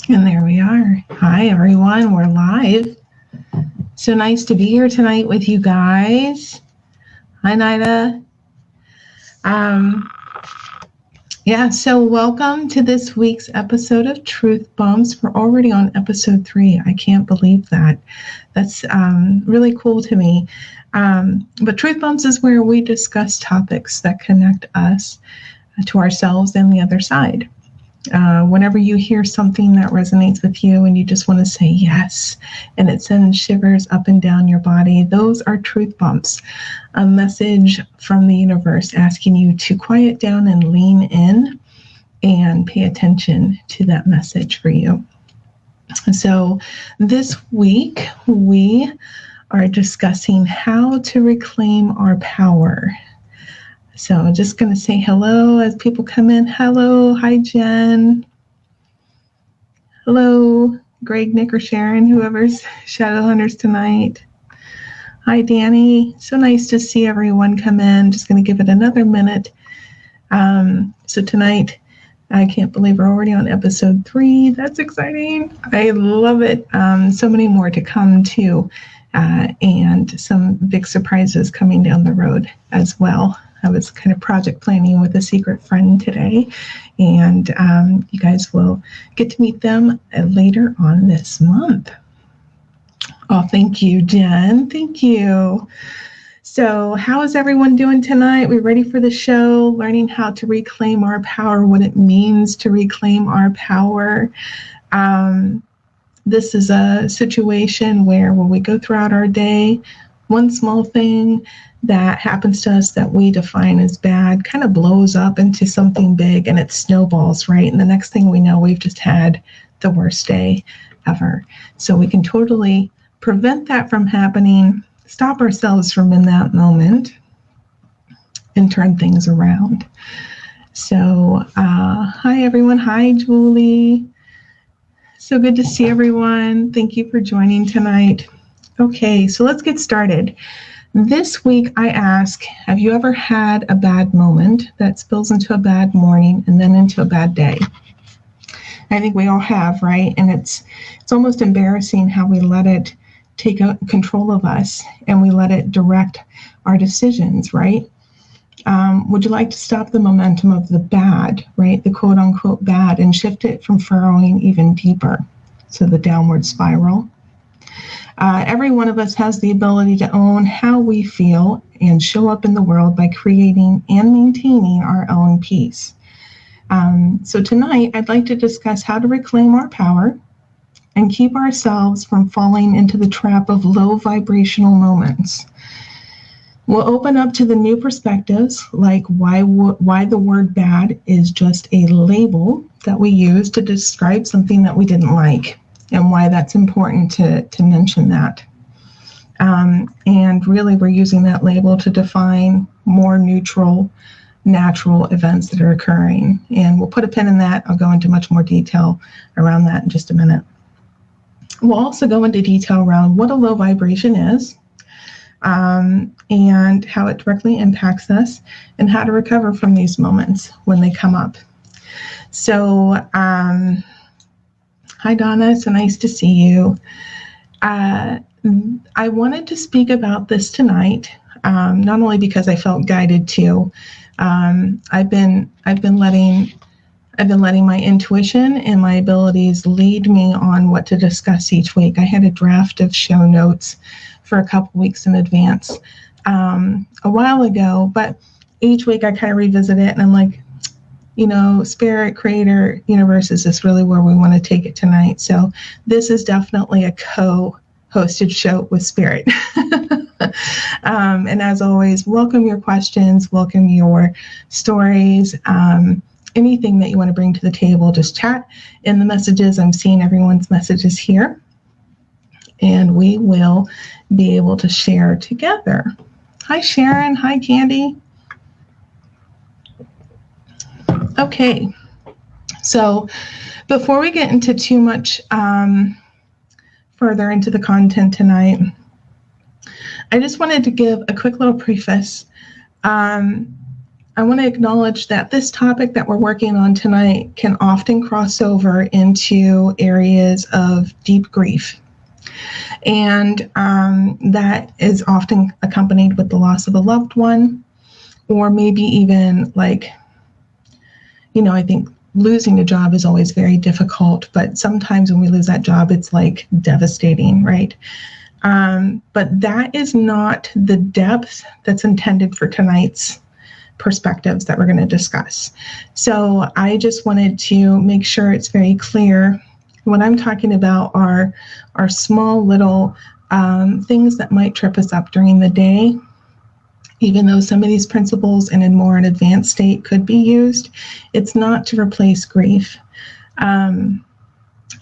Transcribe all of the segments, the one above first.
And there we are. Hi, everyone. We're live. So nice to be here tonight with you guys. Hi, Nida. So welcome to this week's episode of Truth Bumps. We're already on episode 3. I can't believe that. That's really cool to me. But Truth Bumps is where we discuss topics that connect us to ourselves and the other side. Whenever you hear something that resonates with you and you just want to say yes, and it sends shivers up and down your body, those are truth bumps, a message from the universe asking you to quiet down and lean in and pay attention to that message for you. So this week we are discussing how to reclaim our power. So I'm just going to say hello as people come in. Hello. Hi, Jen. Hello, Greg, Nick, or Sharon, whoever's Shadow Hunters tonight. Hi, Danny. So nice to see everyone come in. Just going to give it another minute. So tonight, I can't believe we're already on episode 3. That's exciting. I love it. So many more to come too. And some big surprises coming down the road as well. I was kind of project planning with a secret friend today, and you guys will get to meet them later on this month. Oh, thank you, Jen. Thank you. So how is everyone doing tonight? We ready for the show? Learning how to reclaim our power, what it means to reclaim our power. This is a situation where when we go throughout our day, one small thing that happens to us that we define as bad kind of blows up into something big, and it snowballs, right? And the next thing we know, we've just had the worst day ever. So we can totally prevent that from happening, stop ourselves from in that moment, and turn things around. So hi, everyone. Hi, Julie. So good to see everyone. Thank you for joining tonight. Okay, so let's get started. This week I ask, have you ever had a bad moment that spills into a bad morning and then into a bad day? I think we all have, right? And it's almost embarrassing how we let it take control of us and we let it direct our decisions, right? Would you like to stop the momentum of the bad, right? The quote unquote bad, and shift it from furrowing even deeper? So the downward spiral. Every one of us has the ability to own how we feel and show up in the world by creating and maintaining our own peace. So tonight, I'd like to discuss how to reclaim our power and keep ourselves from falling into the trap of low vibrational moments. We'll open up to the new perspectives, like why the word bad is just a label that we use to describe something that we didn't like, and why that's important to mention that. And really, we're using that label to define more neutral, natural events that are occurring. And we'll put a pin in that. I'll go into much more detail around that in just a minute. We'll also go into detail around what a low vibration is, and how it directly impacts us, and how to recover from these moments when they come up. So, hi, Donna. So nice to see you. I wanted to speak about this tonight, not only because I felt guided to. I've been letting my intuition and my abilities lead me on what to discuss each week. I had a draft of show notes for a couple weeks in advance a while ago, but each week I kind of revisit it, and I'm like, Spirit, Creator, Universe, is this really where we want to take it tonight? So this is definitely a co-hosted show with Spirit. And as always, welcome your questions, welcome your stories, anything that you want to bring to the table. Just chat in the messages. I'm seeing everyone's messages here, and we will be able to share together. Hi, Sharon. Hi, Candy. Okay, so before we get into too much further into the content tonight, I just wanted to give a quick little preface. I want to acknowledge that this topic that we're working on tonight can often cross over into areas of deep grief. And that is often accompanied with the loss of a loved one, or maybe even like, I think losing a job is always very difficult, but sometimes when we lose that job, it's like devastating, right? But that is not the depth that's intended for tonight's perspectives that we're going to discuss. So I just wanted to make sure it's very clear. What I'm talking about are small little things that might trip us up during the day, even though some of these principles in a more advanced state could be used. It's not to replace grief. I'm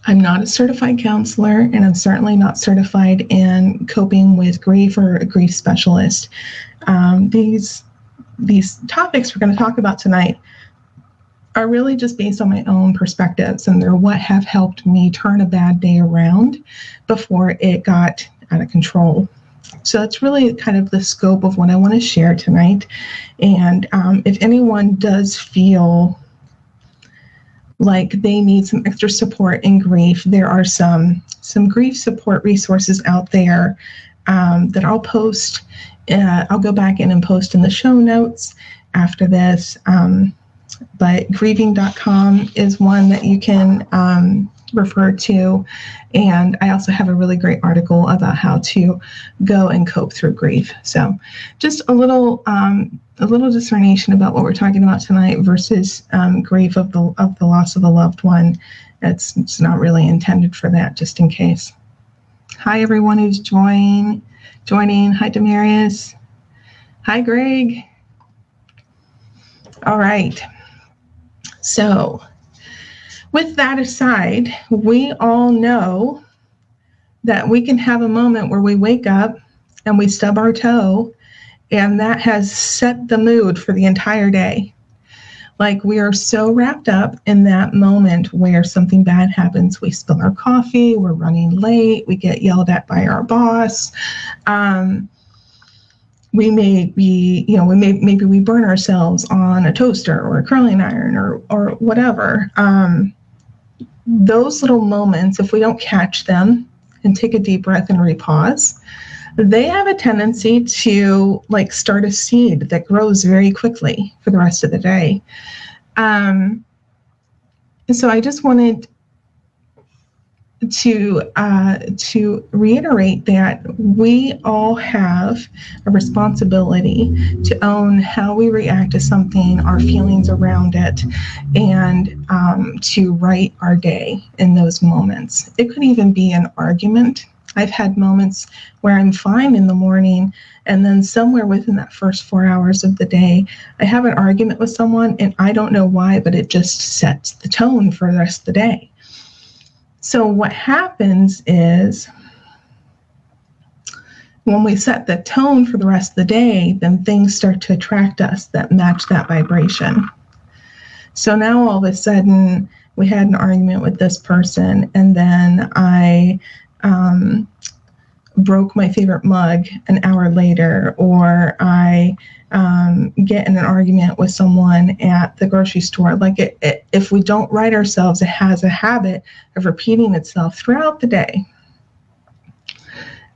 not a certified counselor, and I'm certainly not certified in coping with grief or a grief specialist. These topics we're going to talk about tonight are really just based on my own perspectives, and they're what have helped me turn a bad day around before it got out of control. So that's really kind of the scope of what I want to share tonight. And if anyone does feel like they need some extra support in grief, there are some grief support resources out there that I'll post. I'll go back in and post in the show notes after this. But grieving.com is one that you can refer to. And I also have a really great article about how to go and cope through grief. So just a little discernation about what we're talking about tonight versus grief of the loss of a loved one. It's not really intended for that, just in case. Hi, everyone who's joining. Hi, Demarius. Hi, Greg. All right. So with that aside, we all know that we can have a moment where we wake up and we stub our toe, and that has set the mood for the entire day. Like, we are so wrapped up in that moment where something bad happens. We spill our coffee, we're running late, we get yelled at by our boss. We may be, maybe we burn ourselves on a toaster or a curling iron or whatever. Those little moments, if we don't catch them and take a deep breath and repause, they have a tendency to start a seed that grows very quickly for the rest of the day. And so I just wanted to reiterate that we all have a responsibility to own how we react to something, our feelings around it, and to write our day in those moments. It could even be an argument. I've had moments where I'm fine in the morning, and then somewhere within that first 4 hours of the day, I have an argument with someone, and I don't know why, but it just sets the tone for the rest of the day. So what happens is, when we set the tone for the rest of the day, then things start to attract us that match that vibration. So now all of a sudden, we had an argument with this person, and then I broke my favorite mug an hour later, or I get in an argument with someone at the grocery store. If we don't right ourselves, it has a habit of repeating itself throughout the day.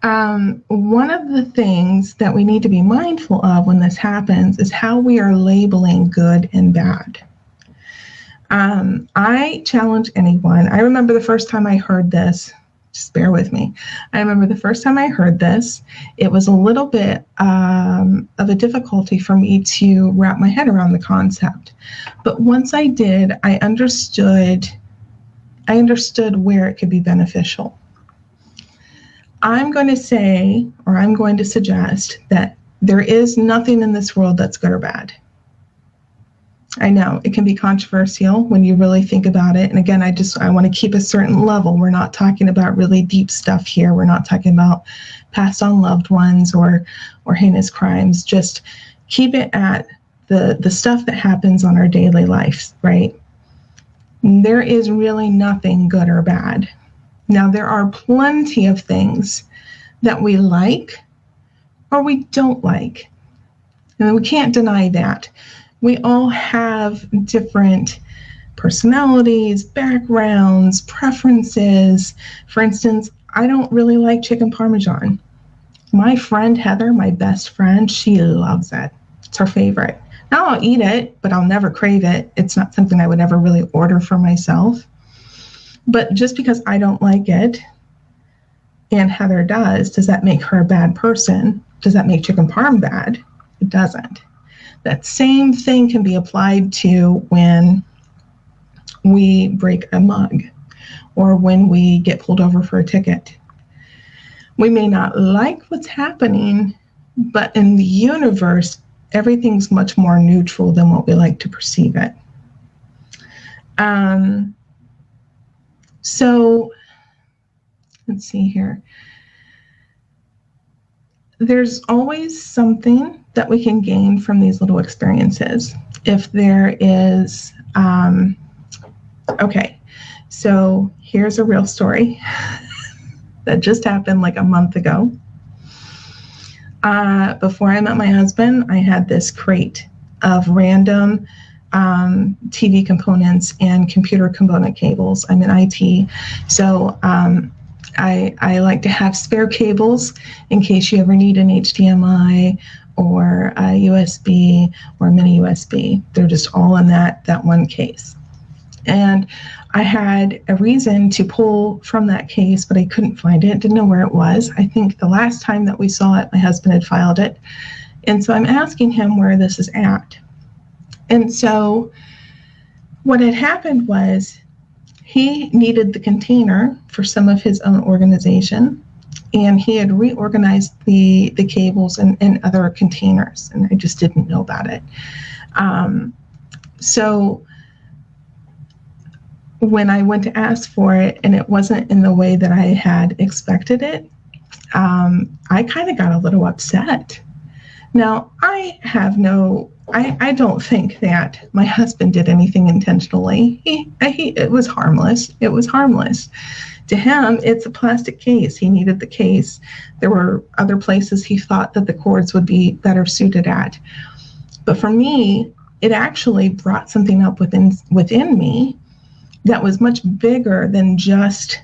One of the things that we need to be mindful of when this happens is how we are labeling good and bad. I challenge anyone. I remember the first time I heard this. Just bear with me. I remember the first time I heard this, it was a little bit of a difficulty for me to wrap my head around the concept. But once I did, I understood where it could be beneficial. I'm going to say, or I'm going to suggest, that there is nothing in this world that's good or bad. I know it can be controversial when you really think about it. And again, I want to keep a certain level. We're not talking about really deep stuff here. We're not talking about passed on loved ones or heinous crimes. Just keep it at the stuff that happens on our daily lives, right? There is really nothing good or bad. Now, there are plenty of things that we like or we don't like. And we can't deny that. We all have different personalities, backgrounds, preferences. For instance, I don't really like chicken parmesan. My friend Heather, my best friend, she loves it. It's her favorite. Now I'll eat it, but I'll never crave it. It's not something I would ever really order for myself. But just because I don't like it and Heather does that make her a bad person? Does that make chicken parm bad? It doesn't. That same thing can be applied to when we break a mug or when we get pulled over for a ticket. We may not like what's happening, but in the universe, everything's much more neutral than what we like to perceive it. So let's see here. There's always something that we can gain from these little experiences. If there is, okay, so here's a real story that just happened like a month ago. Before I met my husband, I had this crate of random TV components and computer component cables. I'm in IT, so I like to have spare cables in case you ever need an HDMI or a USB or a mini USB. They're just all in that one case. And I had a reason to pull from that case, but I couldn't find it, didn't know where it was. I think the last time that we saw it, my husband had filed it. And so I'm asking him where this is at. And so what had happened was he needed the container for some of his own organization, and he had reorganized the cables in other containers, and I just didn't know about it. So when I went to ask for it and it wasn't in the way that I had expected it, I kind of got a little upset. Now, I don't think that my husband did anything intentionally. It was harmless. It was harmless. To him, it's a plastic case. He needed the case. There were other places he thought that the cords would be better suited at. But for me, it actually brought something up within me that was much bigger than just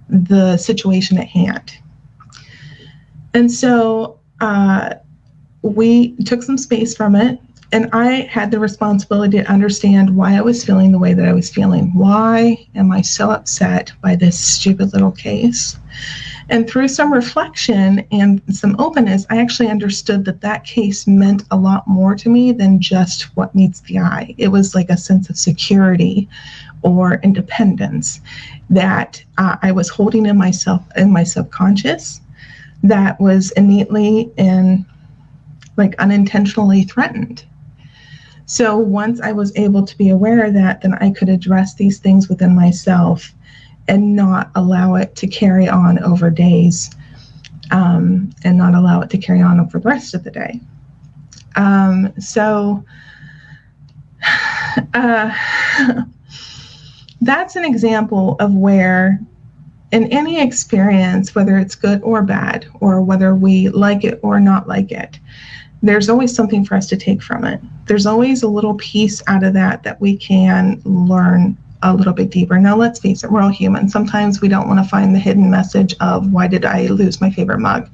the situation at hand. And so we took some space from it, and I had the responsibility to understand why I was feeling the way that I was feeling. Why am I so upset by this stupid little case? And through some reflection and some openness, I actually understood that case meant a lot more to me than just what meets the eye. It was like a sense of security or independence that I was holding in myself, in my subconscious, that was innately and like unintentionally threatened. So once I was able to be aware of that, then I could address these things within myself and not allow it to carry on over days, and not allow it to carry on over the rest of the day. That's an example of where in any experience, whether it's good or bad, or whether we like it or not like it, there's always something for us to take from it. There's always a little piece out of that we can learn a little bit deeper. Now, let's face it, we're all human. Sometimes we don't want to find the hidden message of why did I lose my favorite mug?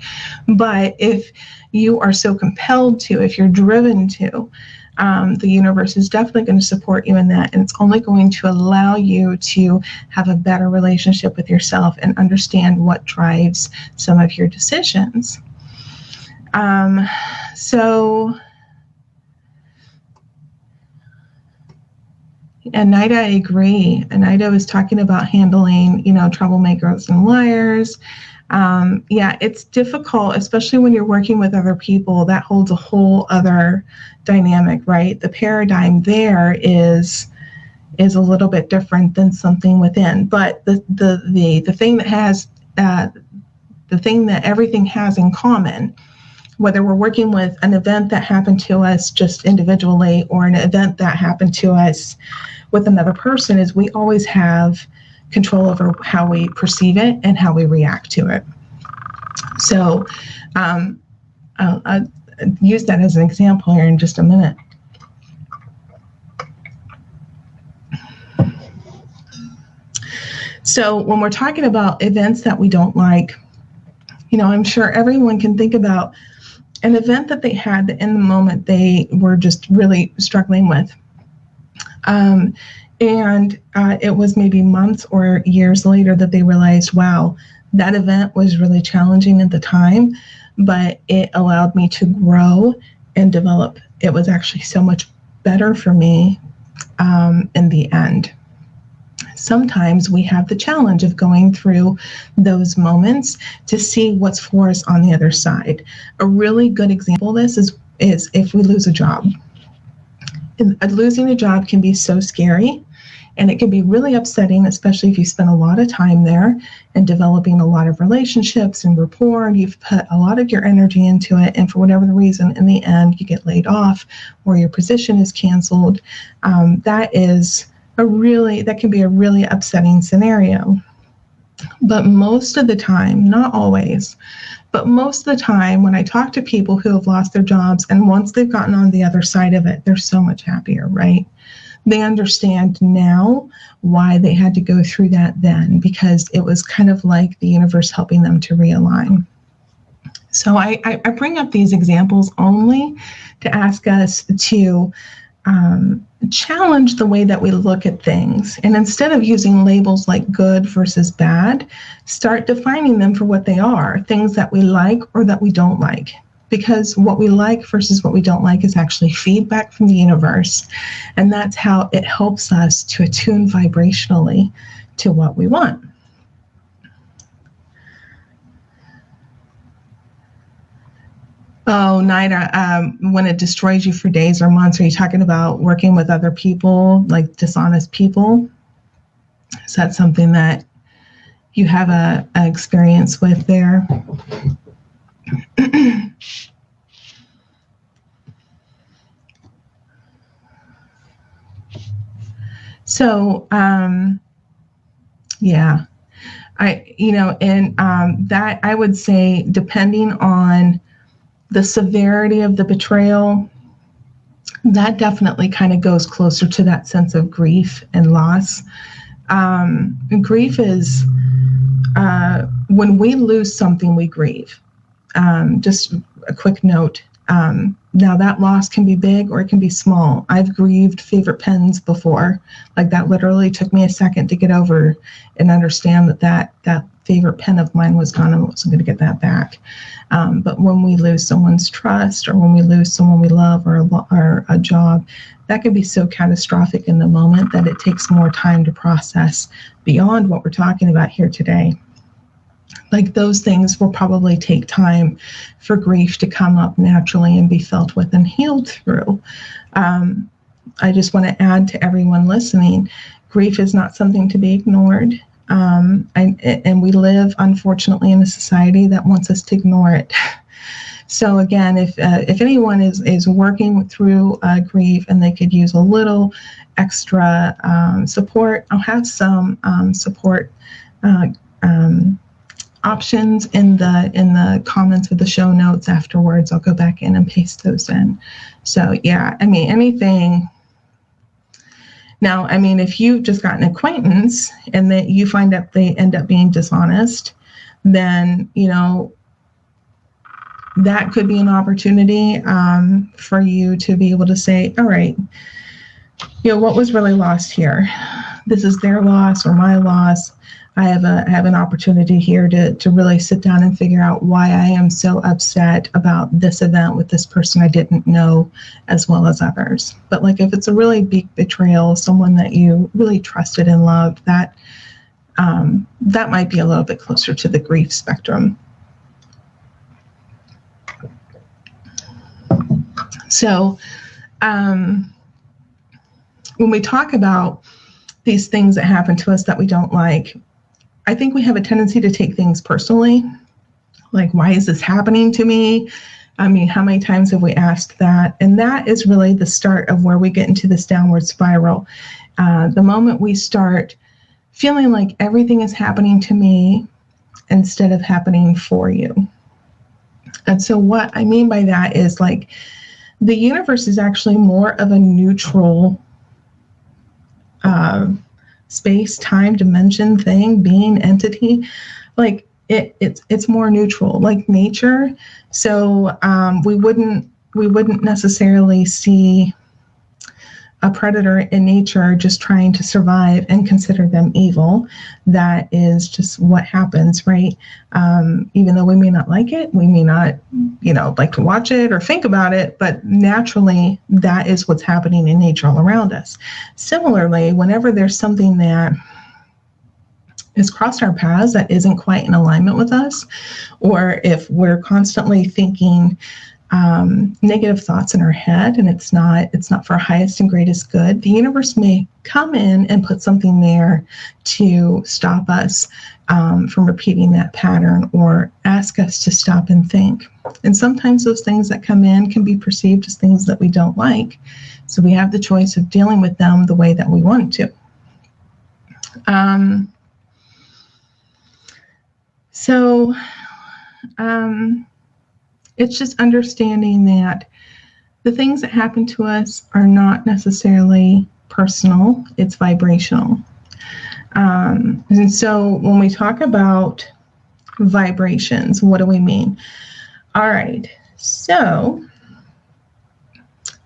But if you are so compelled to, if you're driven to, the universe is definitely going to support you in that, and it's only going to allow you to have a better relationship with yourself and understand what drives some of your decisions. Anita, I agree. Anita was talking about handling, troublemakers and liars. Yeah, it's difficult, especially when you're working with other people. That holds a whole other dynamic, right? The paradigm there is a little bit different than something within. But the thing that has the thing that everything has in common, whether we're working with an event that happened to us just individually or an event that happened to us with another person, is we always have control over how we perceive it and how we react to it. So I'll use that as an example here in just a minute. So when we're talking about events that we don't like, I'm sure everyone can think about an event that they had that in the moment they were just really struggling with. And it was maybe months or years later that they realized, wow, that event was really challenging at the time, but it allowed me to grow and develop. It was actually so much better for me in the end. Sometimes we have the challenge of going through those moments to see what's for us on the other side. A really good example of this is if we lose a job. Losing a job can be so scary, and it can be really upsetting, especially if you spend a lot of time there and developing a lot of relationships and rapport, and you've put a lot of your energy into it, and for whatever the reason, in the end, you get laid off or your position is canceled. That can be a really upsetting scenario. But most of the time, not always, but most of the time when I talk to people who have lost their jobs, and once they've gotten on the other side of it, they're so much happier, right? They understand now why they had to go through that then, because it was kind of like the universe helping them to realign. So I bring up these examples only to ask us to challenge the way that we look at things. And instead of using labels like good versus bad, start defining them for what they are, things that we like or that we don't like. Because what we like versus what we don't like is actually feedback from the universe. And that's how it helps us to attune vibrationally to what we want. Oh, Nida, when it destroys you for days or months, are you talking about working with other people, like dishonest people? Is that something that you have a experience with there? So, yeah, that I would say, depending on the severity of the betrayal, that definitely kind of goes closer to that sense of grief and loss. Grief is when we lose something, we grieve. Just a quick note. Now that loss can be big or it can be small. I've grieved favorite pens before. Like that literally took me a second to get over and understand that favorite pen of mine was gone and I wasn't going to get that back. But when we lose someone's trust, or when we lose someone we love, or a job, that can be so catastrophic in the moment that it takes more time to process beyond what we're talking about here today. Like those things will probably take time for grief to come up naturally and be felt with and healed through. I just want to add to everyone listening, grief is not something to be ignored. And we live, unfortunately, in a society that wants us to ignore it. So again, if anyone is working through grief and they could use a little extra support, I'll have some support options in the comments of the show notes afterwards. I'll go back in and paste those in. So yeah, I mean, anything. Now, I mean, if you've just got an acquaintance and that you find that they end up being dishonest, then, that could be an opportunity for you to be able to say, all right, what was really lost here? This is their loss or my loss. I have an opportunity here to really sit down and figure out why I am so upset about this event with this person I didn't know as well as others. But like if it's a really big betrayal, someone that you really trusted and loved, that might be a little bit closer to the grief spectrum. So when we talk about these things that happen to us that we don't like, I think we have a tendency to take things personally. Like, why is this happening to me? I mean, how many times have we asked that? And that is really the start of where we get into this downward spiral. The moment we start feeling like everything is happening to me instead of happening for you. And so what I mean by that is, like, the universe is actually more of a neutral space, time, dimension, thing, being, entity. Like it's more neutral, like nature. So we wouldn't necessarily see a predator in nature just trying to survive and consider them evil. That is just what happens, right? Even though we may not like it, we may not, like to watch it or think about it, but naturally, that is what's happening in nature all around us. Similarly, whenever there's something that has crossed our paths that isn't quite in alignment with us, or if we're constantly thinking negative thoughts in our head and it's not for our highest and greatest good, the universe may come in and put something there to stop us from repeating that pattern, or ask us to stop and think. And sometimes those things that come in can be perceived as things that we don't like, so we have the choice of dealing with them the way that we want to. It's just understanding that the things that happen to us are not necessarily personal, it's vibrational. And so when we talk about vibrations, what do we mean? All right, so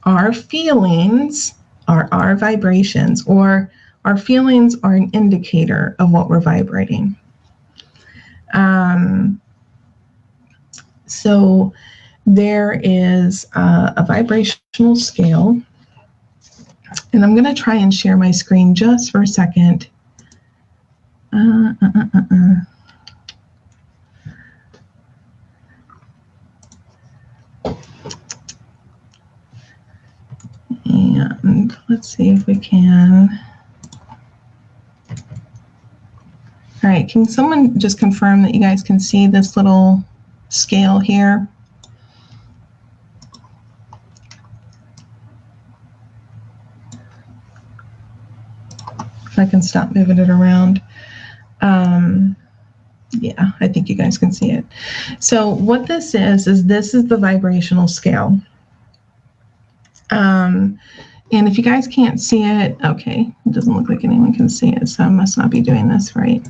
our feelings are our vibrations, or our feelings are an indicator of what we're vibrating. So there is a vibrational scale, and I'm going to try and share my screen just for a second. And let's see if we can. All right, can someone just confirm that you guys can see this little scale here? If I can stop moving it around. Yeah, I think you guys can see it. So what this is this is the vibrational scale. And if you guys can't see it, okay, it doesn't look like anyone can see it, so I must not be doing this right.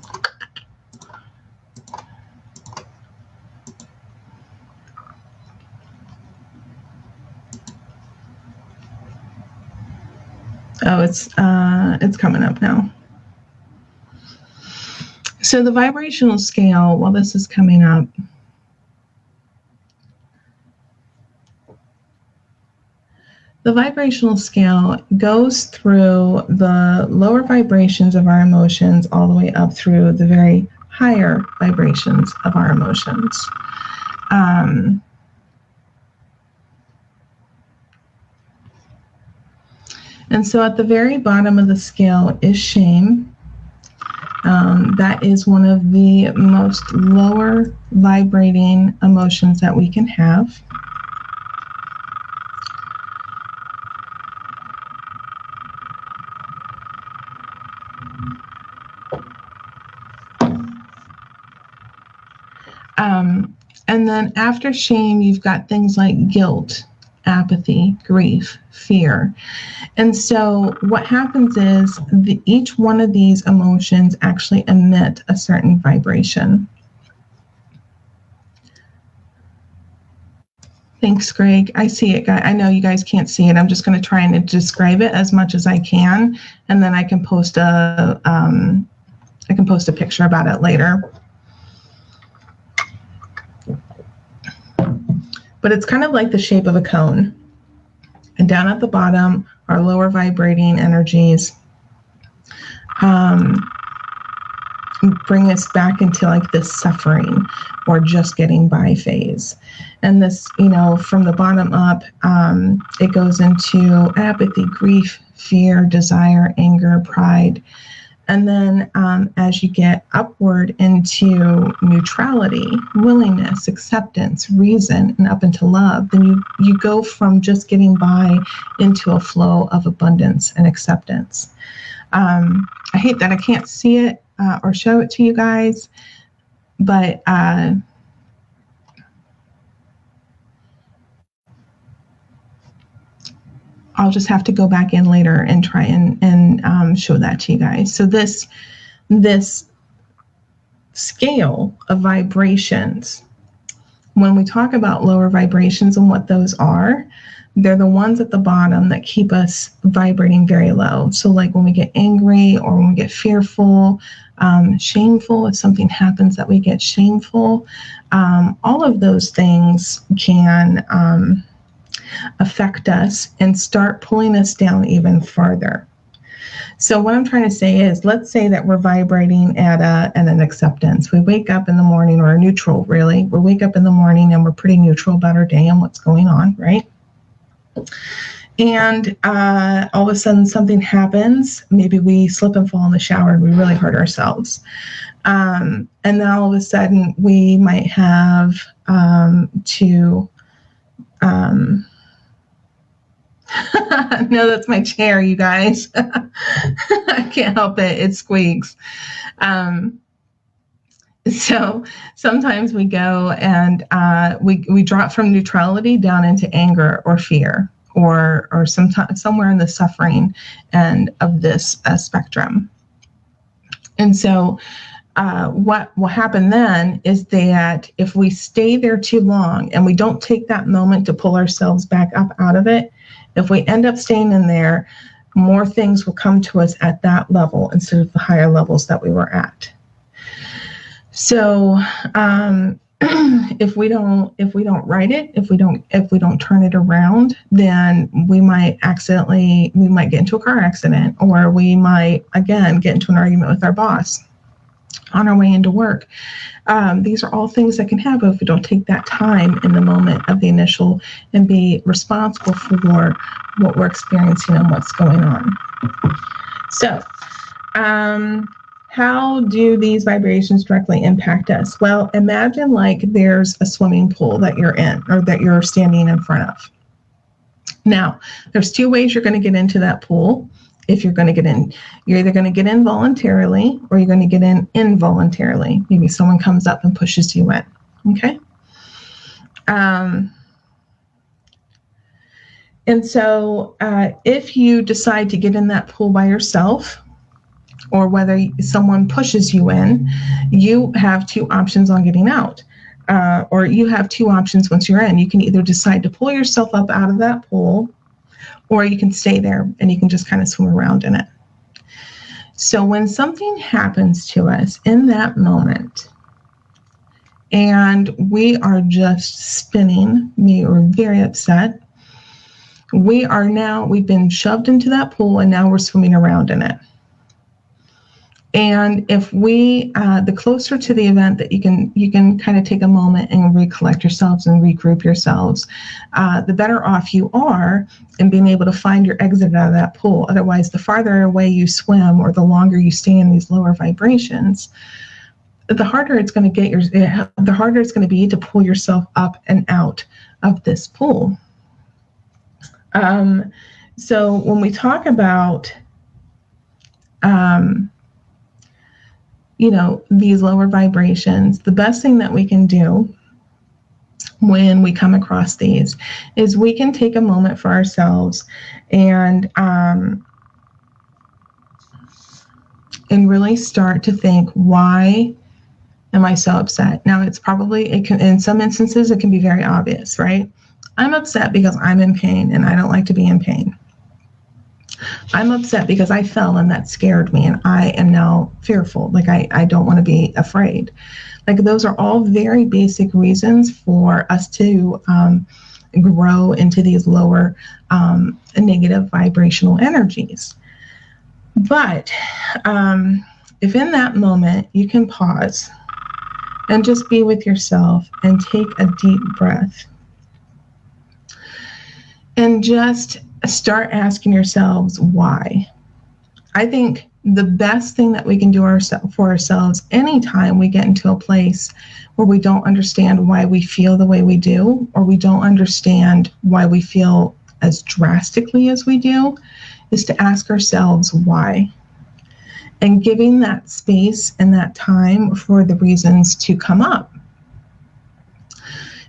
Oh, it's coming up now. So the vibrational scale, while this is coming up, the vibrational scale goes through the lower vibrations of our emotions all the way up through the very higher vibrations of our emotions. And so at the very bottom of the scale is shame. That is one of the most lower vibrating emotions that we can have. And then after shame, you've got things like guilt, apathy, grief, fear. And so what happens is each one of these emotions actually emit a certain vibration. Thanks, Greg. I see it, guys. I know you guys can't see it. I'm just going to try and describe it as much as I can, and then I can post a picture about it later. But it's kind of like the shape of a cone. And down at the bottom are lower vibrating energies. Bring us back into like this suffering or just getting by phase. And this, from the bottom up, it goes into apathy, grief, fear, desire, anger, pride. And then as you get upward into neutrality, willingness, acceptance, reason, and up into love, then you go from just getting by into a flow of abundance and acceptance. I hate that I can't see it or show it to you guys, but I'll just have to go back in later and try and show that to you guys. So this scale of vibrations, when we talk about lower vibrations and what those are, they're the ones at the bottom that keep us vibrating very low. So like when we get angry or when we get fearful, shameful, if something happens that we get shameful, all of those things can affect us and start pulling us down even farther. So what I'm trying to say is, let's say that we're vibrating at an acceptance. We wake up in the morning, or a neutral, really. We wake up in the morning and we're pretty neutral about our day and what's going on, right? And all of a sudden something happens. Maybe we slip and fall in the shower and we really hurt ourselves. And then all of a sudden we might have to... no, that's my chair, you guys. I can't help it. It squeaks. So sometimes we go and we drop from neutrality down into anger or fear, or somewhere in the suffering end of this spectrum. And so what will happen then is that if we stay there too long and we don't take that moment to pull ourselves back up out of it, if we end up staying in there, more things will come to us at that level instead of the higher levels that we were at. So if we don't write it, if we don't turn it around, then we might get into a car accident, or we might again get into an argument with our boss on our way into work. These are all things that can happen if we don't take that time in the moment of the initial and be responsible for what we're experiencing and what's going on. So, how do these vibrations directly impact us? Well, imagine like there's a swimming pool that you're in, or that you're standing in front of. Now, there's two ways you're going to get into that pool. If you're going to get in, you're either going to get in voluntarily or you're going to get in involuntarily. Maybe someone comes up and pushes you in. Okay. And so if you decide to get in that pool by yourself, or whether someone pushes you in, you have two options on getting out. Or you have two options once you're in. You can either decide to pull yourself up out of that pool, or you can stay there and you can just kind of swim around in it. So when something happens to us in that moment, and we are just spinning, we are very upset, we've been shoved into that pool and now we're swimming around in it. And if the closer to the event that you can kind of take a moment and recollect yourselves and regroup yourselves, the better off you are in being able to find your exit out of that pool. Otherwise, the farther away you swim or the longer you stay in these lower vibrations, the harder it's going to be to pull yourself up and out of this pool. So when we talk about these lower vibrations, the best thing that we can do when we come across these is we can take a moment for ourselves and really start to think, why am I so upset? Now, in some instances, it can be very obvious, right? I'm upset because I'm in pain and I don't like to be in pain. I'm upset because I fell and that scared me and I am now fearful. Like I don't want to be afraid. Like those are all very basic reasons for us to grow into these lower negative vibrational energies. But if in that moment you can pause and just be with yourself and take a deep breath and just start asking yourselves why. I think the best thing that we can do for ourselves anytime we get into a place where we don't understand why we feel the way we do, or we don't understand why we feel as drastically as we do, is to ask ourselves why. And giving that space and that time for the reasons to come up.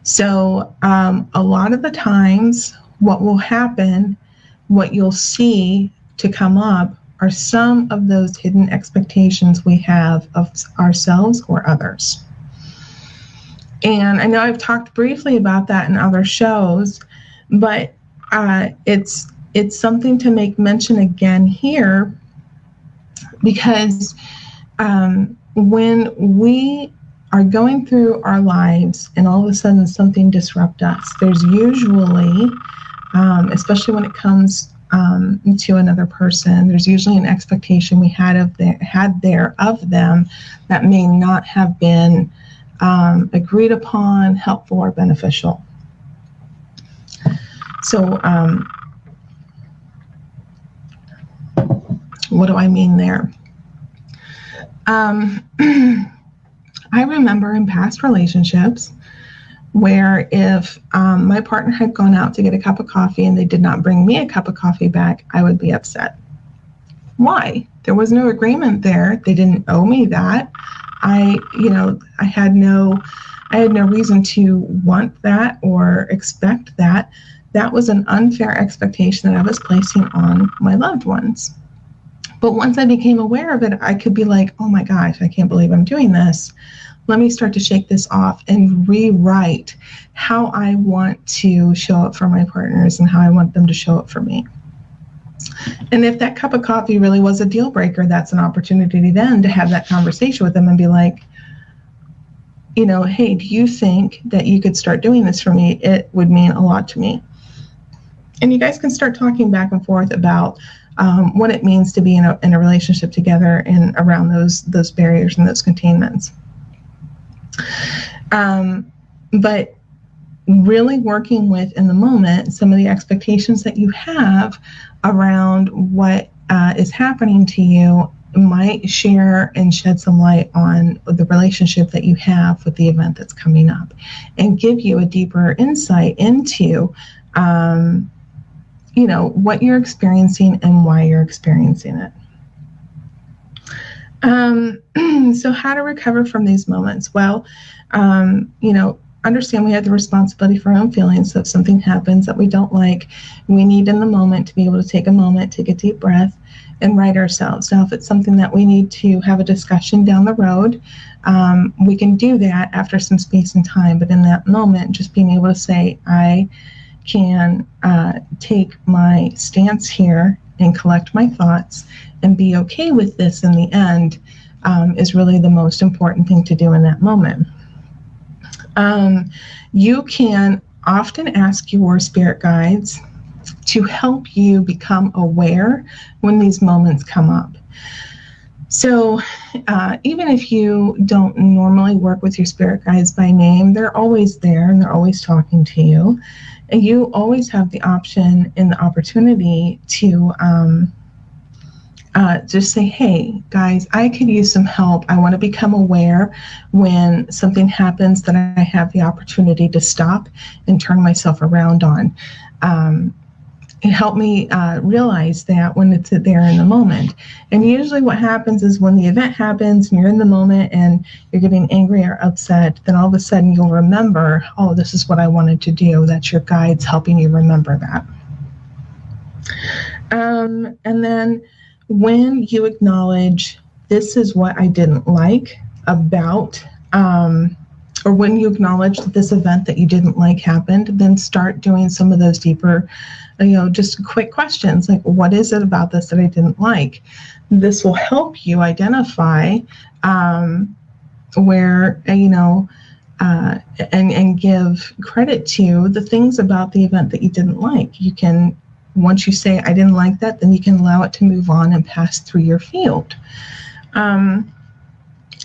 So a lot of the times what will happen what you'll see to come up are some of those hidden expectations we have of ourselves or others. And I know I've talked briefly about that in other shows, but it's something to make mention again here, because when we are going through our lives and all of a sudden something disrupts us, there's usually, especially when it comes to another person, there's usually an expectation we had of them that may not have been agreed upon, helpful, or beneficial. So what do I mean there? I remember in past relationships where if my partner had gone out to get a cup of coffee and they did not bring me a cup of coffee back, I would be upset. Why? There was no agreement there. They didn't owe me that. I had no reason to want that or expect that. That was an unfair expectation that I was placing on my loved ones. But once I became aware of it, I could be like, oh my gosh, I can't believe I'm doing this. Let me start to shake this off and rewrite how I want to show up for my partners and how I want them to show up for me. And if that cup of coffee really was a deal breaker, that's an opportunity then to have that conversation with them and be like, hey, do you think that you could start doing this for me? It would mean a lot to me. And you guys can start talking back and forth about what it means to be in a relationship together and around those barriers and those containments. But really working with in the moment some of the expectations that you have around what is happening to you might share and shed some light on the relationship that you have with the event that's coming up and give you a deeper insight into what you're experiencing and why you're experiencing it. So how to recover from these moments? Well, understand we have the responsibility for our own feelings. So if something happens that we don't like, we need in the moment to be able to take a moment, take a deep breath, and right ourselves. Now, if it's something that we need to have a discussion down the road, we can do that after some space and time. But in that moment, just being able to say, I can take my stance here and collect my thoughts and be okay with this in the end is really the most important thing to do in that moment. You can often ask your spirit guides to help you become aware when these moments come up. So even if you don't normally work with your spirit guides by name, they're always there and they're always talking to you. And you always have the option and the opportunity to just say, hey, guys, I could use some help. I want to become aware when something happens that I have the opportunity to stop and turn myself around on. Help me realize that when it's there in the moment. And usually what happens is when the event happens and you're in the moment and you're getting angry or upset, then all of a sudden you'll remember, oh, this is what I wanted to do. That's your guides helping you remember that. And then when you acknowledge this is what I didn't like about, or when you acknowledge that this event that you didn't like happened, then start doing some of those deeper, just quick questions like, what is it about this that I didn't like? This will help you identify where, and give credit to the things about the event that you didn't like. You can, once you say, I didn't like that, then you can allow it to move on and pass through your field. And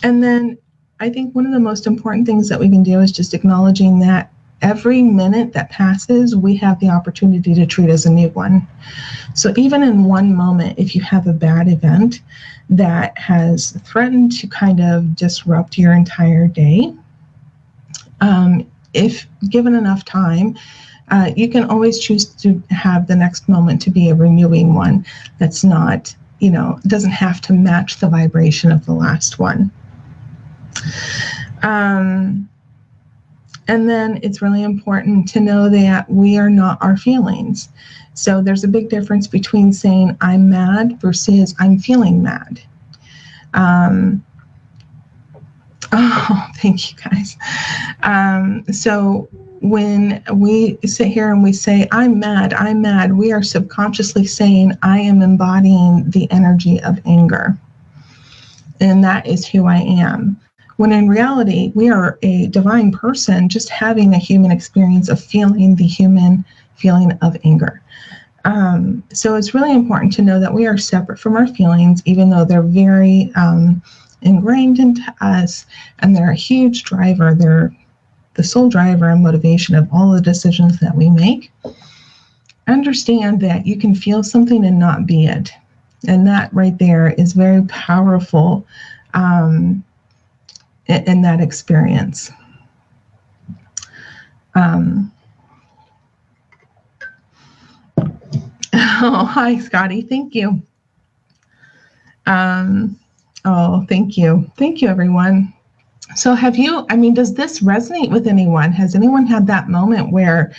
then I think one of the most important things that we can do is just acknowledging that every minute that passes, we have the opportunity to treat as a new one. So even in one moment, if you have a bad event that has threatened to kind of disrupt your entire day, if given enough time, you can always choose to have the next moment to be a renewing one that's not, doesn't have to match the vibration of the last one. And then it's really important to know that we are not our feelings. So there's a big difference between saying I'm mad versus I'm feeling mad. Oh, thank you guys. So when we sit here and we say, I'm mad, we are subconsciously saying, I am embodying the energy of anger. And that is who I am. When in reality, we are a divine person just having a human experience of feeling the human feeling of anger. So it's really important to know that we are separate from our feelings, even though they're very ingrained into us, and they're a huge driver. They're the sole driver and motivation of all the decisions that we make. Understand that you can feel something and not be it. And that right there is very powerful in that experience. Oh, hi, Scotty. Thank you. Oh, thank you. Thank you, everyone. So does this resonate with anyone? Has anyone had that moment where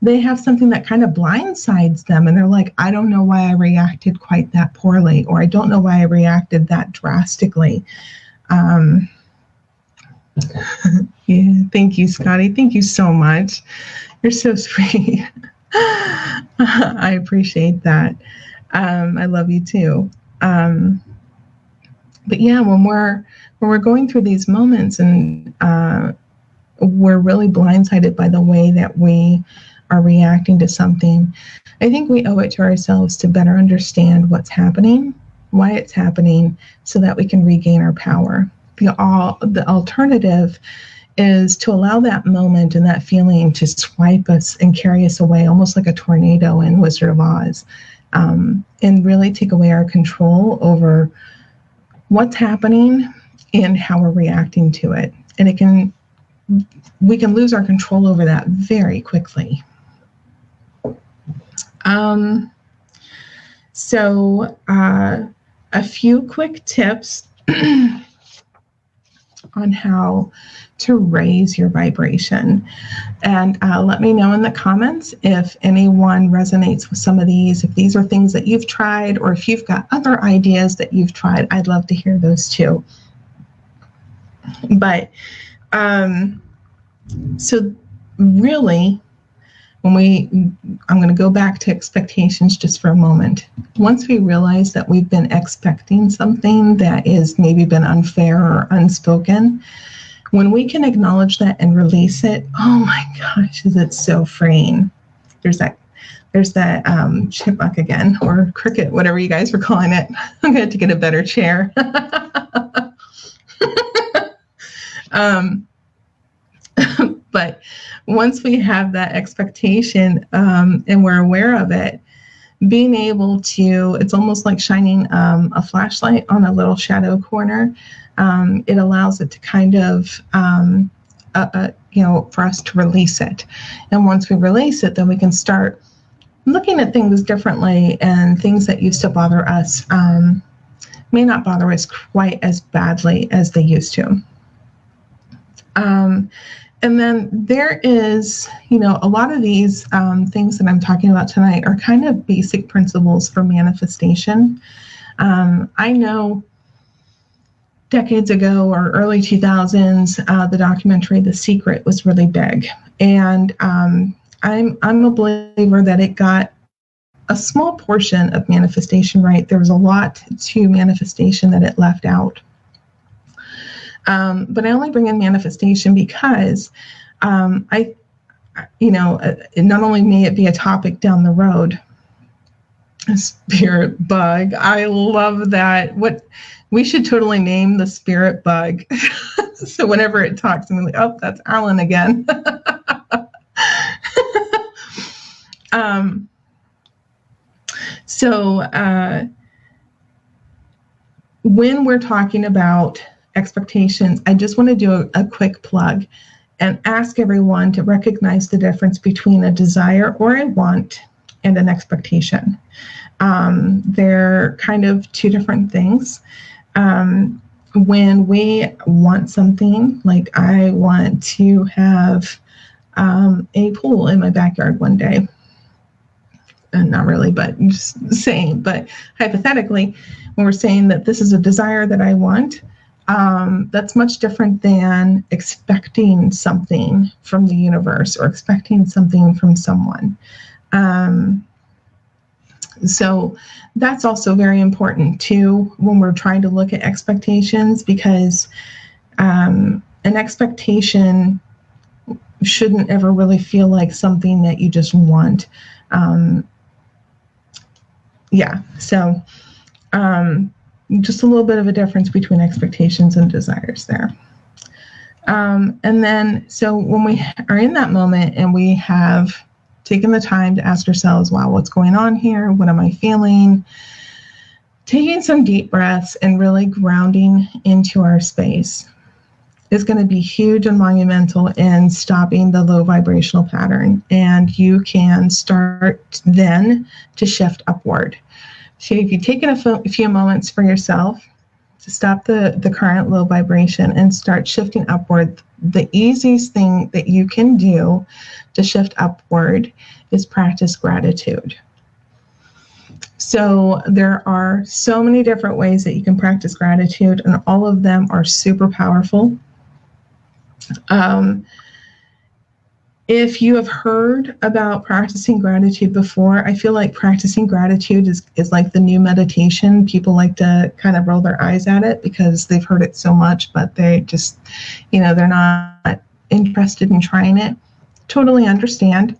they have something that kind of blindsides them and they're like, I don't know why I reacted quite that poorly, or I don't know why I reacted that drastically. Yeah, thank you, Scotty. Thank you so much. You're so sweet. I appreciate that. I love you too. But yeah, when we're going through these moments and we're really blindsided by the way that we are reacting to something, I think we owe it to ourselves to better understand what's happening, why it's happening, so that we can regain our power. The alternative is to allow that moment and that feeling to swipe us and carry us away, almost like a tornado in Wizard of Oz, and really take away our control over what's happening and how we're reacting to it. And we can lose our control over that very quickly. So a few quick tips on how to raise your vibration. And let me know in the comments if anyone resonates with some of these, if these are things that you've tried, or if you've got other ideas that you've tried. I'd love to hear those too. But so really, I'm going to go back to expectations just for a moment. Once we realize that we've been expecting something that is maybe been unfair or unspoken, when we can acknowledge that and release it, oh my gosh, is it so freeing. There's that chipmunk again, or cricket, whatever you guys were calling it. I'm going to have to get a better chair. But once we have that expectation and we're aware of it, being able to, it's almost like shining a flashlight on a little shadow corner. It allows it to kind of, for us to release it. And once we release it, then we can start looking at things differently, and things that used to bother us may not bother us quite as badly as they used to. And then there is, a lot of these things that I'm talking about tonight are kind of basic principles for manifestation. I know decades ago, or early 2000s, the documentary The Secret was really big. And I'm a believer that it got a small portion of manifestation right. There was a lot to manifestation that it left out. But I only bring in manifestation because not only may it be a topic down the road, a spirit bug. I love that. We should totally name the spirit bug. So whenever it talks, I'm like, oh, that's Alan again. When we're talking about expectations, I just want to do a quick plug and ask everyone to recognize the difference between a desire or a want and an expectation. They're kind of two different things. When we want something, like I want to have a pool in my backyard one day. And not really, but just saying, but hypothetically, when we're saying that this is a desire that I want, that's much different than expecting something from the universe or expecting something from someone. So that's also very important too when we're trying to look at expectations, because an expectation shouldn't ever really feel like something that you just want. So just a little bit of a difference between expectations and desires there. And then, so when we are in that moment and we have taken the time to ask ourselves, wow, what's going on here? What am I feeling? Taking some deep breaths and really grounding into our space is going to be huge and monumental in stopping the low vibrational pattern. And you can start then to shift upward. So if you've taken a few moments for yourself to stop the current low vibration and start shifting upward, the easiest thing that you can do to shift upward is practice gratitude. So there are so many different ways that you can practice gratitude, and all of them are super powerful. If you have heard about practicing gratitude before, I feel like practicing gratitude is like the new meditation. People like to kind of roll their eyes at it because they've heard it so much, but they just, they're not interested in trying it. Totally understand.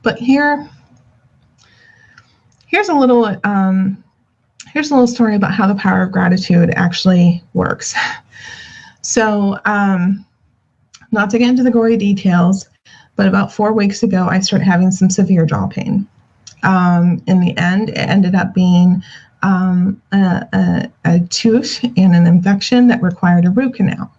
But here's a little story about how the power of gratitude actually works. So, not to get into the gory details, but about 4 weeks ago, I started having some severe jaw pain. In the end, it ended up being a tooth and an infection that required a root canal.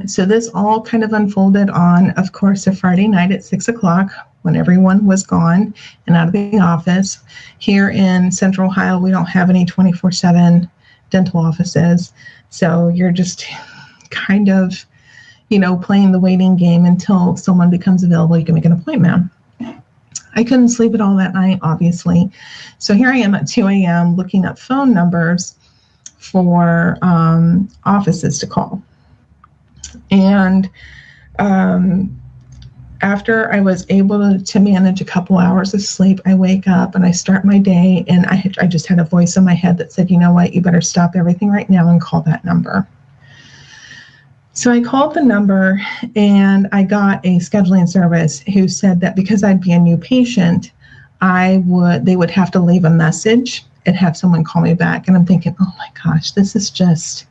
So this all kind of unfolded on, of course, a Friday night at 6 o'clock when everyone was gone and out of the office. Here in Central Ohio, we don't have any 24/7 dental offices. So you're just kind of, playing the waiting game until someone becomes available. You can make an appointment. I couldn't sleep at all that night, obviously. So here I am at 2 a.m. looking up phone numbers for offices to call. And after I was able to manage a couple hours of sleep, I wake up and I start my day, and I just had a voice in my head that said, you know what, you better stop everything right now and call that number. So I called the number, and I got a scheduling service who said that because I'd be a new patient, they would have to leave a message and have someone call me back. And I'm thinking, oh my gosh, this is just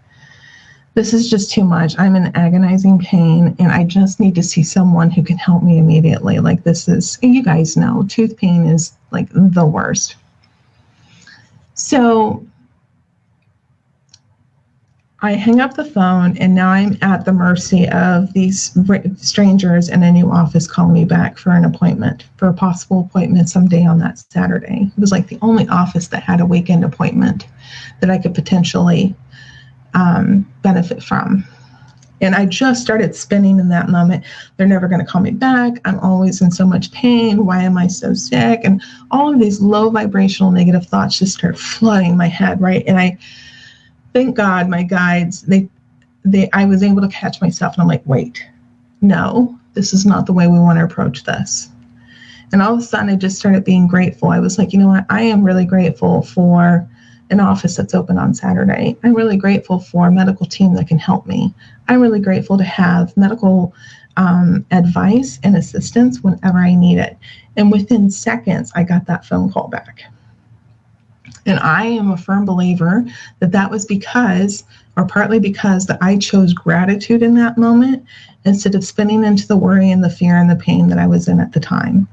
too much. I'm in agonizing pain, and I just need to see someone who can help me immediately. Like, this is, you guys know, tooth pain is like the worst. So I hang up the phone, and now I'm at the mercy of these strangers in a new office calling me back for an appointment, for a possible appointment someday on that Saturday. It was like the only office that had a weekend appointment that I could potentially benefit from. And I just started spinning in that moment. They're never going to call me back. I'm always in so much pain. Why am I so sick? And all of these low vibrational negative thoughts just start flooding my head, right? And I thank God my guides, I was able to catch myself, and I'm like, wait, no, this is not the way we want to approach this. And all of a sudden I just started being grateful. I was like, you know what? I am really grateful for an office that's open on Saturday. I'm really grateful for a medical team that can help me. I'm really grateful to have medical advice and assistance whenever I need it. And within seconds, I got that phone call back. And I am a firm believer that was because, or partly because, that I chose gratitude in that moment instead of spinning into the worry and the fear and the pain that I was in at the time.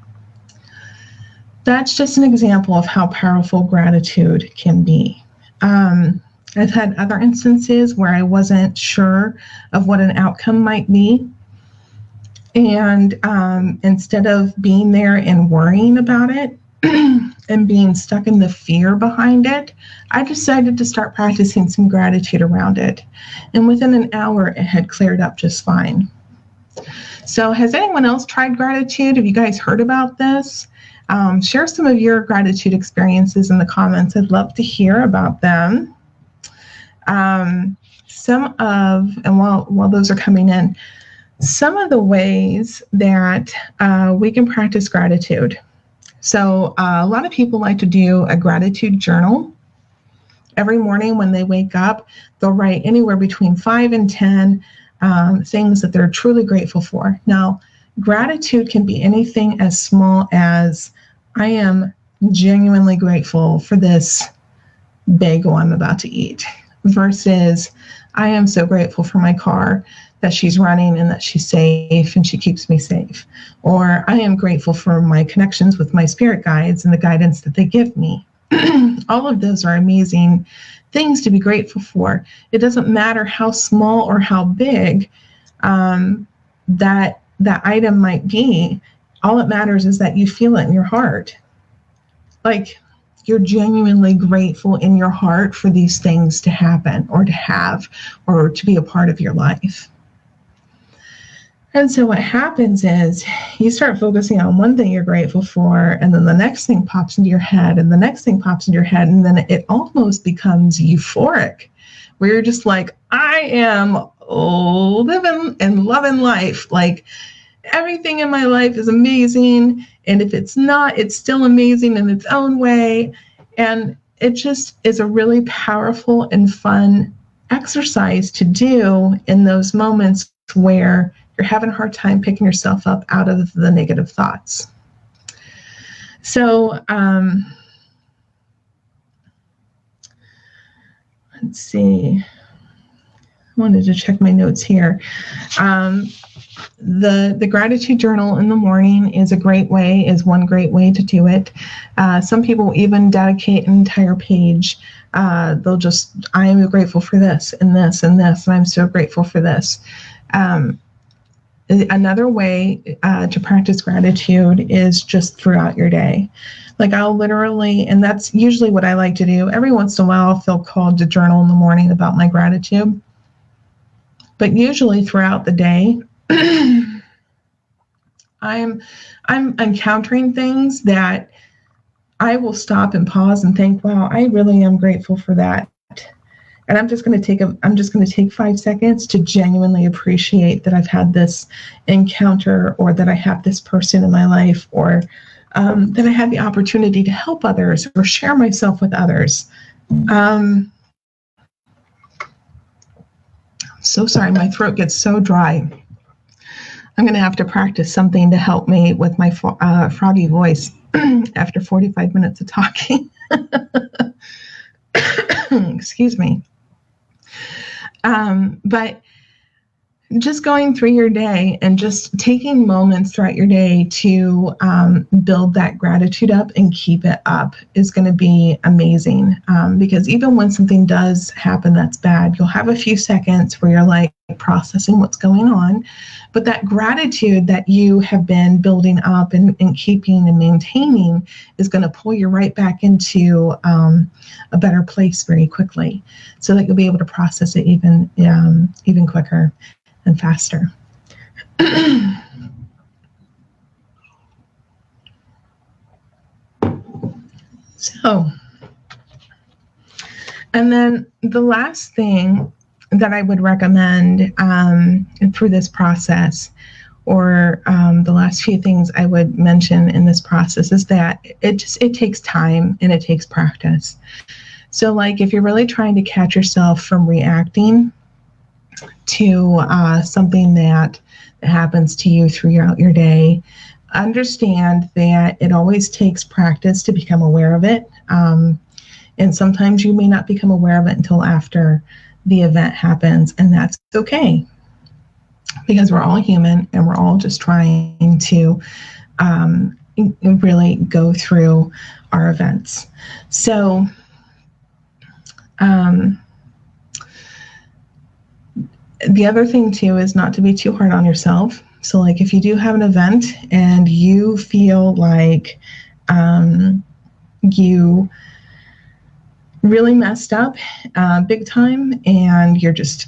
That's just an example of how powerful gratitude can be. I've had other instances where I wasn't sure of what an outcome might be. And instead of being there and worrying about it, and being stuck in the fear behind it, I decided to start practicing some gratitude around it. And within an hour, it had cleared up just fine. So has anyone else tried gratitude? Have you guys heard about this? Share some of your gratitude experiences in the comments. I'd love to hear about them. And while those are coming in, some of the ways that we can practice gratitude. So a lot of people like to do a gratitude journal. Every morning when they wake up, they'll write anywhere between 5 and 10 things that they're truly grateful for. Now, gratitude can be anything as small as, I am genuinely grateful for this bagel I'm about to eat, versus I am so grateful for my car that she's running and that she's safe and she keeps me safe. Or I am grateful for my connections with my spirit guides and the guidance that they give me. All of those are amazing things to be grateful for. It doesn't matter how small or how big that item might be. All it matters is that you feel it in your heart. Like you're genuinely grateful in your heart for these things to happen or to have or to be a part of your life. And so what happens is you start focusing on one thing you're grateful for, and then the next thing pops into your head, and the next thing pops into your head, and then it almost becomes euphoric, where you're just like, I am living and loving life. Like everything in my life is amazing, and if it's not, it's still amazing in its own way. And it just is a really powerful and fun exercise to do in those moments where you're having a hard time picking yourself up out of the negative thoughts. So let's see. I wanted to check my notes here. The gratitude journal in the morning is one great way to do it. Some people even dedicate an entire page. They'll just, I am grateful for this and this and this, and I'm so grateful for this. Another way to practice gratitude is just throughout your day. Like I'll literally, and that's usually what I like to do. Every once in a while, I'll feel called to journal in the morning about my gratitude. But usually throughout the day, I'm encountering things that I will stop and pause and think, wow, I really am grateful for that. And I'm just going to take 5 seconds to genuinely appreciate that I've had this encounter, or that I have this person in my life, or that I had the opportunity to help others or share myself with others. So sorry, my throat gets so dry. I'm going to have to practice something to help me with my froggy voice after 45 minutes of talking. Excuse me. But just going through your day and just taking moments throughout your day to build that gratitude up and keep it up is going to be amazing. Because even when something does happen that's bad, you'll have a few seconds where you're like processing what's going on. But that gratitude that you have been building up and keeping and maintaining is going to pull you right back into a better place very quickly, so that you'll be able to process it even quicker and faster. So, and then the last thing that I would recommend through this process, or the last few things I would mention in this process, is that it takes time and it takes practice. So like if you're really trying to catch yourself from reacting to something that happens to you throughout your day, understand that it always takes practice to become aware of it. And sometimes you may not become aware of it until after the event happens, and that's okay, because we're all human and we're all just trying to really go through our events. So the other thing too is not to be too hard on yourself. So like if you do have an event and you feel like you really messed up big time, and you're just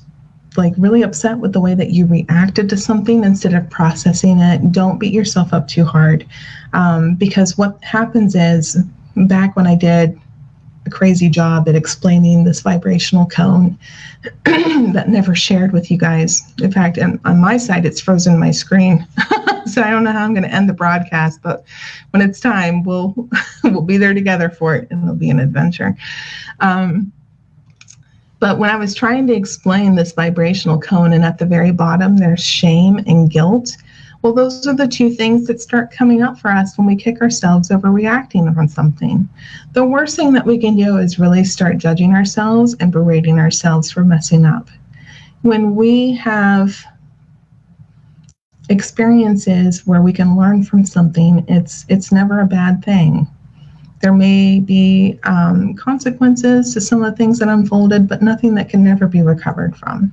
like really upset with the way that you reacted to something instead of processing it. Don't beat yourself up too hard, because what happens is, back when I did a crazy job at explaining this vibrational cone that never shared with you guys. In fact, on my side, it's frozen my screen. So I don't know how I'm going to end the broadcast, but when it's time, we'll be there together for it, and it'll be an adventure. But when I was trying to explain this vibrational cone, and at the very bottom, there's shame and guilt. Well, those are the two things that start coming up for us when we kick ourselves over reacting on something. The worst thing that we can do is really start judging ourselves and berating ourselves for messing up. When we have experiences where we can learn from something, it's never a bad thing. There may be consequences to some of the things that unfolded, but nothing that can never be recovered from.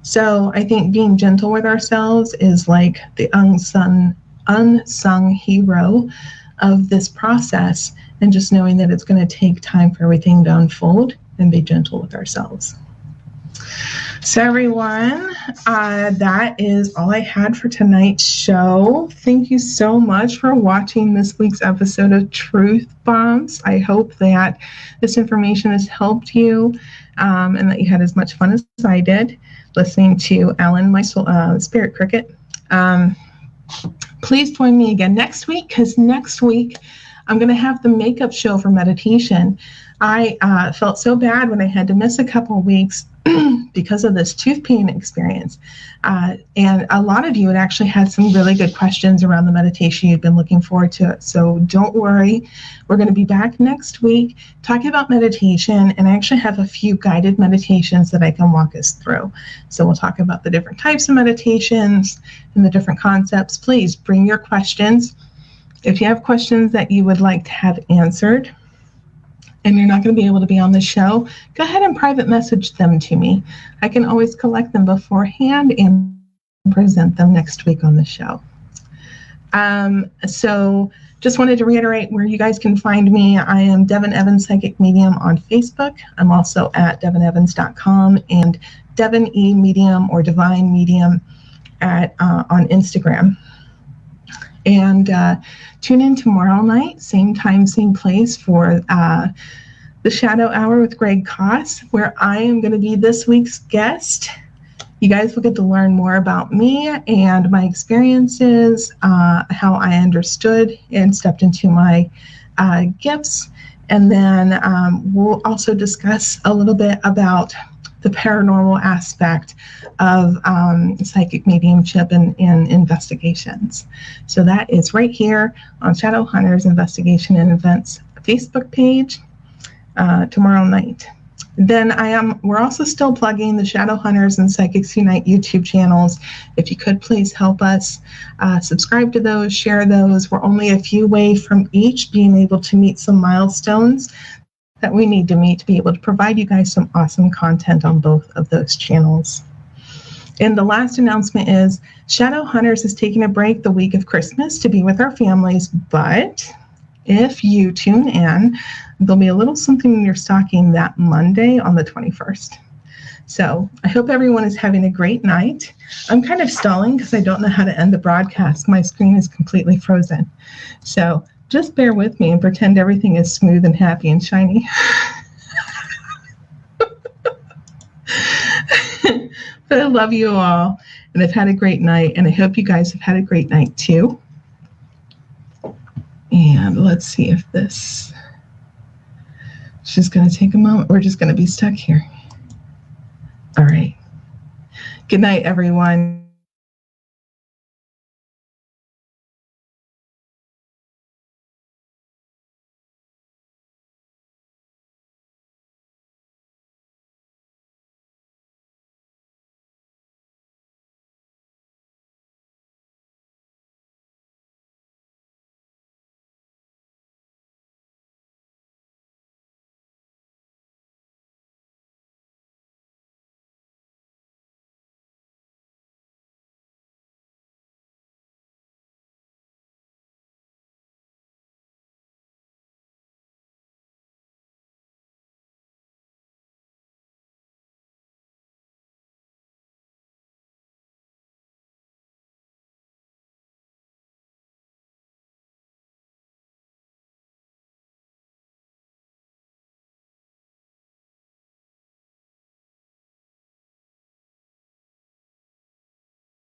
So I think being gentle with ourselves is like the unsung hero of this process, and just knowing that it's going to take time for everything to unfold, and be gentle with ourselves. So everyone, that is all I had for tonight's show. Thank you so much for watching this week's episode of Truth Bombs. I hope that this information has helped you, and that you had as much fun as I did listening to Alan, my spirit cricket. Please join me again next week, because next week I'm going to have the makeup show for meditation. I felt so bad when I had to miss a couple of weeks because of this tooth pain experience. And a lot of you had actually had some really good questions around the meditation. You've been looking forward to it. So don't worry. We're going to be back next week talking about meditation. And I actually have a few guided meditations that I can walk us through. So we'll talk about the different types of meditations and the different concepts. Please bring your questions. If you have questions that you would like to have answered, and you're not going to be able to be on the show, go ahead and private message them to me. I can always collect them beforehand and present them next week on the show. So just wanted to reiterate where you guys can find me. I am Devin Evans Psychic Medium on Facebook. I'm also at devinevans.com and Devin E Medium or Divine Medium on Instagram. And tune in tomorrow night, same time, same place, for the Shadow Hour with Greg Koss, where I am going to be this week's guest. You guys will get to learn more about me and my experiences, how I understood and stepped into my gifts. And then we'll also discuss a little bit about the paranormal aspect of psychic mediumship and investigations. So that is right here on Shadow Hunters Investigation and Events Facebook page tomorrow night. Then we're also still plugging the Shadow Hunters and Psychics Unite YouTube channels. If you could please help us subscribe to those, share those. We're only a few away from each being able to meet some milestones that we need to meet to be able to provide you guys some awesome content on both of those channels. And the last announcement is Shadow Hunters is taking a break the week of Christmas to be with our families, but if you tune in, there'll be a little something in your stocking that Monday on the 21st. So I hope everyone is having a great night. I'm kind of stalling because I don't know how to end the broadcast. My screen is completely frozen. So just bear with me and pretend everything is smooth and happy and shiny. But I love you all, and I've had a great night, and I hope you guys have had a great night too. And let's see if this is just going to take a moment. We're just going to be stuck here. All right. Good night, everyone.